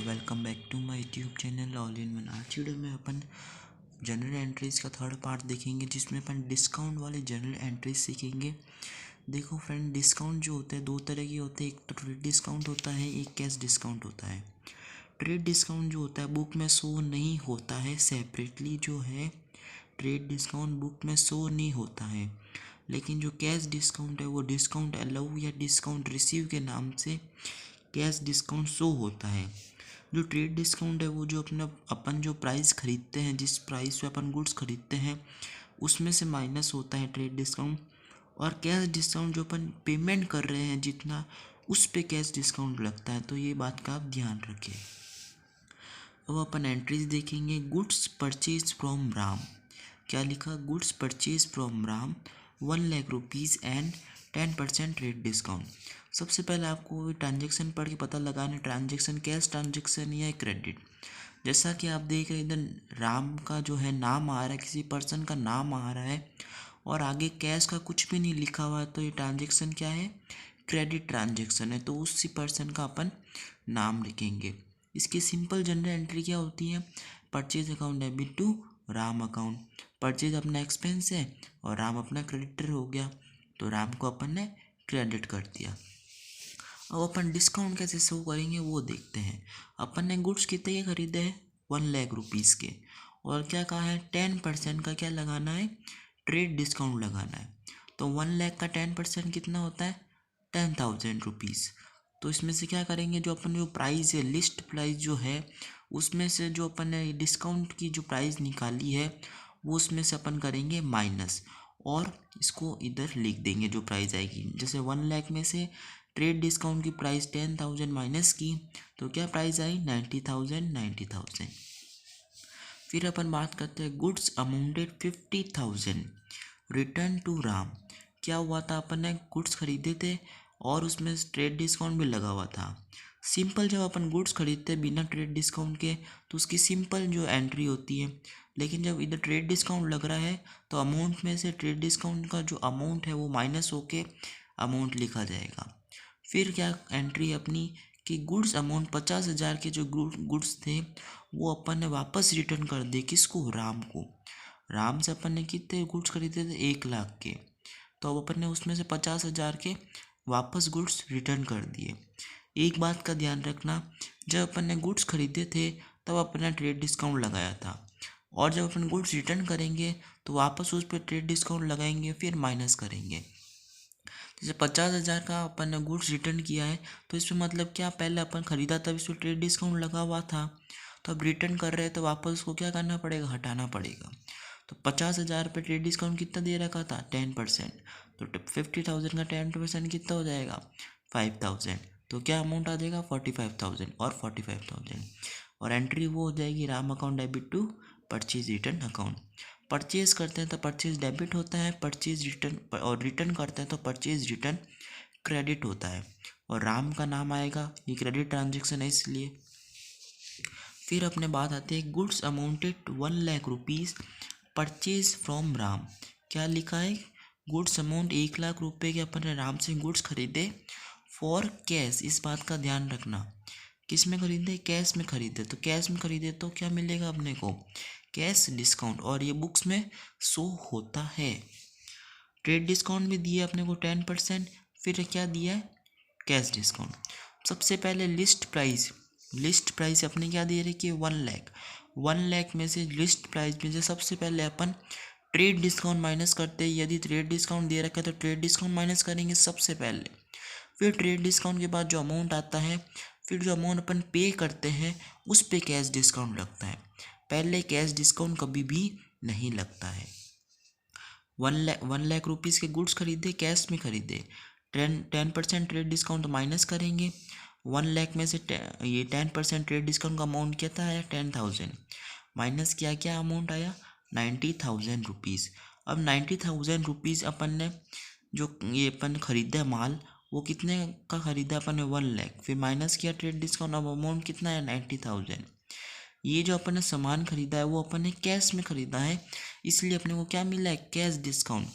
Welcome back to my YouTube channel all in one. आज की video में अपन जनरल एंट्रीज का थर्ड पार्ट देखेंगे, जिसमें अपन डिस्काउंट वाले जनरल एंट्रीज सीखेंगे। देखो फ्रेंड, डिस्काउंट जो होते हैं दो तरह के होते हैं। एक तो ट्रेड डिस्काउंट होता है, एक कैश डिस्काउंट होता है। ट्रेड डिस्काउंट जो होता है बुक में शो नहीं होता है, सेपरेटली जो है ट्रेड डिस्काउंट बुक में शो नहीं होता है। लेकिन जो कैश डिस्काउंट है वो डिस्काउंट अलाउ या डिस्काउंट रिसीव के नाम से कैश डिस्काउंट शो होता है। जो ट्रेड डिस्काउंट है वो जो अपन जो प्राइस खरीदते हैं, जिस प्राइस पे अपन गुड्स खरीदते हैं उसमें से माइनस होता है ट्रेड डिस्काउंट। और कैश डिस्काउंट जो अपन पेमेंट कर रहे हैं जितना, उस पे कैश डिस्काउंट लगता है। तो ये बात का आप ध्यान रखें। अब अपन एंट्रीज देखेंगे। Goods purchase from Ram. क्या लिखा? Goods purchase from Ram 1,00,000 rupees and 10% trade discount. सबसे पहले आपको ट्रांजेक्शन पढ़ के पता लगाना, ट्रांजेक्शन कैश ट्रांजेक्शन या क्रेडिट। जैसा कि आप देख रहे हैं इधर राम का जो है नाम आ रहा है, किसी पर्सन का नाम आ रहा है और आगे कैश का कुछ भी नहीं लिखा हुआ है, तो ये ट्रांजेक्शन क्या है? क्रेडिट ट्रांजेक्शन है। तो उसी पर्सन का अपन नाम लिखेंगे। इसकी सिंपल जनरल एंट्री क्या होती है? Purchase account debit to Ram account. Purchase अपना एक्सपेंस है और राम अपना क्रेडिटर हो गया, तो राम को अपन ने क्रेडिट कर दिया। अब अपन डिस्काउंट कैसे शो करेंगे वो देखते हैं। अपन ने गुड्स कितने के खरीदे हैं? 1,00,000 रुपीज़ के। और क्या कहा है? 10% का क्या लगाना है? ट्रेड डिस्काउंट लगाना है। तो 1,00,000 का 10% कितना होता है? 10,000 रुपीज़। तो इसमें से क्या करेंगे, जो अपन जो प्राइस है, लिस्ट प्राइस जो है, उसमें से जो अपन ने डिस्काउंट की जो प्राइस निकाली है वो उसमें से अपन करेंगे माइनस, और इसको इधर लिख देंगे जो प्राइस आएगी। जैसे 1,00,000 में से ट्रेड डिस्काउंट की प्राइस 10,000 माइनस की, तो क्या प्राइस आई? 90,000। फिर अपन बात करते हैं goods amounted 50,000 return to Ram. क्या हुआ था? अपन ने गुड्स खरीदे थे और उसमें ट्रेड डिस्काउंट भी लगा हुआ था। सिंपल जब अपन गुड्स खरीदते हैं बिना ट्रेड डिस्काउंट के, तो उसकी सिंपल जो एंट्री होती है। लेकिन जब इधर ट्रेड डिस्काउंट लग रहा है तो अमाउंट में से ट्रेड डिस्काउंट का जो अमाउंट है वो माइनस होके अमाउंट लिखा जाएगा। फिर क्या एंट्री अपनी कि गुड्स अमाउंट 50,000 के जो गुड्स थे वो अपन ने वापस रिटर्न कर दिए। किसको? राम को। राम से अपन ने कितने गुड्स खरीदे थे? 1,00,000 के। तो अब अपन ने उसमें से 50,000 के वापस गुड्स रिटर्न कर दिए। एक बात का ध्यान रखना, जब अपन ने गुड्स खरीदे थे तब अपन ने ट्रेड डिस्काउंट लगाया था, और जब अपन गुड्स रिटर्न करेंगे तो वापस उस पर ट्रेड डिस्काउंट लगाएंगे, फिर माइनस करेंगे। जैसे 50,000 का अपन ने गुड्स रिटर्न किया है, तो इसमें मतलब क्या, पहले अपन खरीदा तब इस पर ट्रेड डिस्काउंट लगा हुआ था, तो अब रिटर्न कर रहे हैं तो वापस उसको क्या करना पड़ेगा? हटाना पड़ेगा। तो 50,000 पे ट्रेड डिस्काउंट कितना दे रखा था? 10%। तो 50,000 का 10% कितना हो जाएगा? 5,000। तो क्या अमाउंट आ जाएगा? 45,000 और 45,000। और एंट्री वो हो जाएगी Ram account debit to purchase return account. Purchase करते हैं तो परचेज डेबिट होता है, परचेज रिटर्न, और रिटर्न करते हैं तो परचेज रिटर्न क्रेडिट होता है। और राम का नाम आएगा, ये क्रेडिट ट्रांजेक्शन है इसलिए। फिर अपने बात आती है goods amounted 1,00,000 rupees purchase from Ram. क्या लिखा है? गुड्स अमाउंट 1,00,000 रुपये के अपन ने राम से गुड्स खरीदे फॉर कैश। इस बात का ध्यान रखना, किस में खरीदे? कैश में खरीदे। तो कैश में खरीदे तो क्या मिलेगा अपने को? कैश डिस्काउंट, और ये बुक्स में शो होता है। ट्रेड डिस्काउंट भी दिया अपने को 10%, फिर क्या दिया है? Cash discount. सबसे पहले लिस्ट प्राइस। लिस्ट प्राइस अपने क्या दे रखी है? 1,00,000। 1,00,000 में से लिस्ट प्राइस में से सबसे पहले अपन ट्रेड डिस्काउंट माइनस करते हैं। यदि ट्रेड डिस्काउंट दे रखा है तो ट्रेड डिस्काउंट माइनस करेंगे सबसे पहले। फिर ट्रेड डिस्काउंट के बाद जो अमाउंट आता है, फिर जो अमाउंट अपन पे करते हैं उस पे कैश डिस्काउंट लगता है। पहले कैश डिस्काउंट कभी भी नहीं लगता है। 1,00,000 रुपीज़ के गुड्स खरीदे, कैश में खरीदे, 10% ट्रेड डिस्काउंट माइनस करेंगे। 1,00,000 में से ये 10% ट्रेड डिस्काउंट का अमाउंट कितना आया? 10,000। माइनस किया, क्या अमाउंट आया? 90,000 रुपीज़। अब 90,000 रुपीज़ अपन ने जो ये अपन खरीदा माल, वो कितने का खरीदा अपन ने? 1,00,000। फिर माइनस किया ट्रेड डिस्काउंट, अब अमाउंट कितना है? 90,000। ये जो अपन ने सामान खरीदा है वो अपन ने कैश में खरीदा है, इसलिए अपने को क्या मिला है? Cash discount.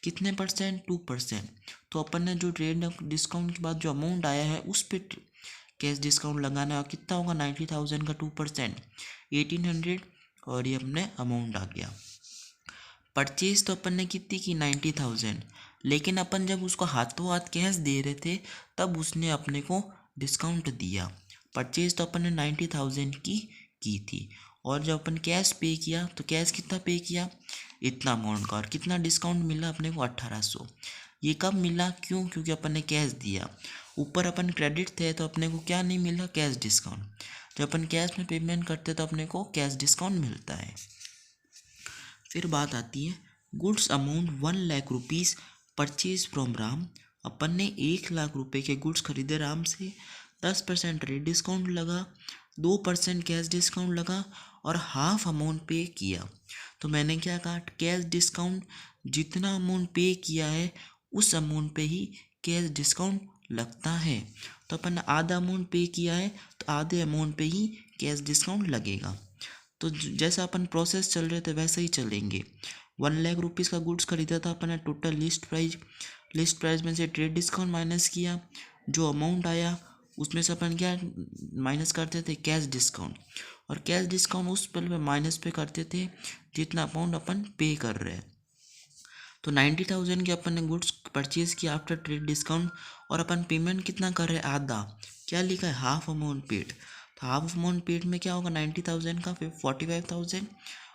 कितने परसेंट? 2%। तो अपन ने जो ट्रेड डिस्काउंट के बाद जो अमाउंट आया है उस पर कैश डिस्काउंट लगाना है। और कितना होगा 90,000 का 2% 1800, और ये अपने अमाउंट आ गया। परचेज तो अपन ने कितनी की 90,000, लेकिन अपन जब उसको हाथों हाथ कैश दे रहे थे तब उसने अपने को डिस्काउंट दिया। परचेज तो अपन ने 90,000 की थी, और जब अपन कैश पे किया तो कैश कितना पे किया, इतना अमाउंट का, और कितना डिस्काउंट मिला अपने को 1800। ये कब मिला, क्यों, क्योंकि अपन ने कैश दिया। ऊपर अपन क्रेडिट थे तो अपने को क्या नहीं मिला, कैश डिस्काउंट। जब अपन कैश में पेमेंट करते तो अपने को कैश डिस्काउंट मिलता है। फिर बात आती है goods amount 1,00,000 rupees purchase from Ram. अपन ने 1,00,000 रुपये के गुड्स खरीदे राम से, 10% रेट डिस्काउंट लगा, 2% कैश डिस्काउंट लगा, और हाफ अमाउंट पे किया। तो मैंने क्या कहा, कैश डिस्काउंट जितना अमाउंट पे किया है उस अमाउंट पे ही कैश डिस्काउंट लगता है। तो अपन ने आधा अमाउंट पे किया है तो आधे अमाउंट पे ही कैश डिस्काउंट लगेगा। तो जैसा अपन प्रोसेस चल रहे थे वैसे ही चलेंगे। 1,00,000 रुपीज़ का गुड्स खरीदा था अपन ने, टोटल लिस्ट प्राइस में से ट्रेड डिस्काउंट माइनस किया, जो अमाउंट आया उसमें से अपन क्या माइनस करते थे, कैश डिस्काउंट। और कैश डिस्काउंट उस पल पे माइनस पे करते थे जितना अमाउंट अपन पे कर रहे हैं। तो 90,000 के अपन ने गुड्स परचेज किया आफ्टर ट्रेड डिस्काउंट, और अपन पेमेंट कितना कर रहे हैं, आधा। क्या लिखा है, हाफ अमाउंट पेड। तो हाफ अमाउंट पेड में क्या होगा, 90,000 का फिर 45,000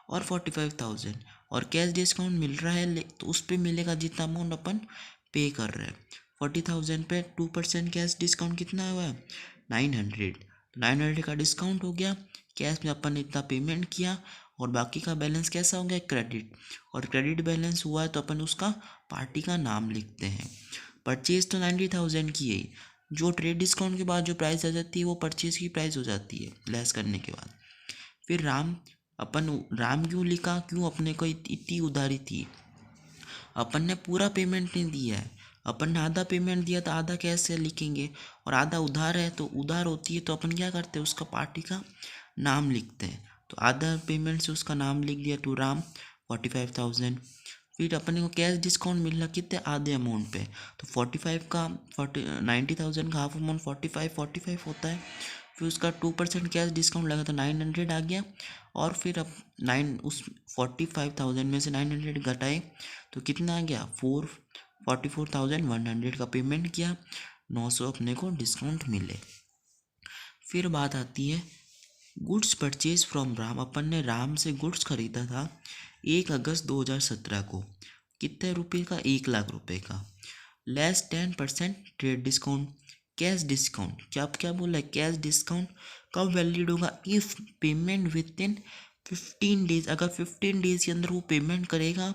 और 45,000, और कैश डिस्काउंट मिल रहा है तो उस पर मिलेगा जितना अमाउंट अपन पे कर रहे हैं। 40,000 पे 2% कैश डिस्काउंट कितना हुआ है, 900। 900 का डिस्काउंट हो गया, कैश में अपन ने इतना पेमेंट किया, और बाकी का बैलेंस कैसा हो गया, क्रेडिट। और क्रेडिट बैलेंस हुआ है तो अपन उसका पार्टी का नाम लिखते हैं। परचेज तो 90,000 की है, जो ट्रेड डिस्काउंट के बाद जो प्राइस आ जाती है वो परचेज की प्राइस हो जाती है लेस करने के बाद। फिर राम क्यों लिखा, क्यों अपने को इतनी उधारी थी। अपन ने पूरा पेमेंट नहीं दिया है, अपन ने आधा पेमेंट दिया तो आधा कैश से लिखेंगे, और आधा उधार है तो उधार होती है तो अपन क्या करते हैं, उसका पार्टी का नाम लिखते हैं। तो आधा पेमेंट से उसका नाम लिख दिया, टू राम 45,000। फिर अपने को कैश डिस्काउंट मिल रहा कितने, आधे अमाउंट पे। तो 45 का 90,000 का हाफ अमाउंट 45 होता है। फिर उसका 2% कैश डिस्काउंट लगा तो 900 आ गया, और फिर अब 45,000 में से 900 घटाए तो कितना आ गया, 44,100 का पेमेंट किया, 900 अपने को डिस्काउंट मिले। फिर बात आती है गुड्स परचेज फ्रॉम राम। अपन ने राम से गुड्स खरीदा था 1 अगस्त 2017 को, कितने रुपये का, 1,00,000 रुपये का, less 10% trade discount. Cash discount क्या बोला है, कैश डिस्काउंट कब वैलिड होगा, if payment with in 15 days. अगर 15 डेज के अंदर वो पेमेंट करेगा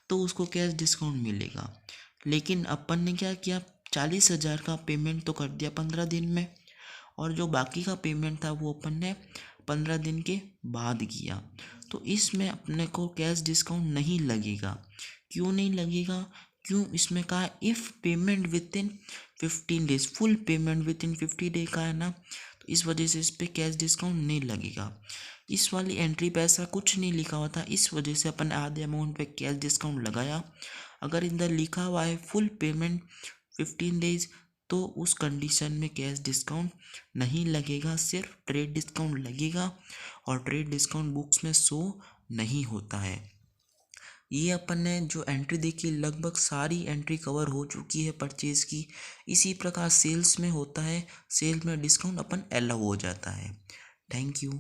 तो उसको कैश डिस्काउंट मिलेगा। लेकिन अपन ने क्या किया, 40,000 का पेमेंट तो कर दिया 15 दिन में, और जो बाकी का पेमेंट था वो अपन ने 15 दिन के बाद किया। तो इसमें अपने को कैश डिस्काउंट नहीं लगेगा। क्यों नहीं लगेगा, क्यों, इसमें कहा if payment with in 15 days, full payment with in 50 day का है ना, तो इस वजह से इस पर कैश डिस्काउंट नहीं लगेगा। इस वाली एंट्री पे ऐसा कुछ नहीं लिखा हुआ था, इस वजह से अपन आधे अमाउंट पे कैश डिस्काउंट लगाया। अगर इधर लिखा हुआ है फुल पेमेंट 15 डेज तो उस कंडीशन में कैश डिस्काउंट नहीं लगेगा, सिर्फ ट्रेड डिस्काउंट लगेगा, और ट्रेड डिस्काउंट बुक्स में शो नहीं होता है। ये अपन ने जो एंट्री देखी लगभग सारी एंट्री कवर हो चुकी है परचेज़ की। इसी प्रकार सेल्स में होता है, सेल में डिस्काउंट अपन अलाउ हो जाता है। Thank you.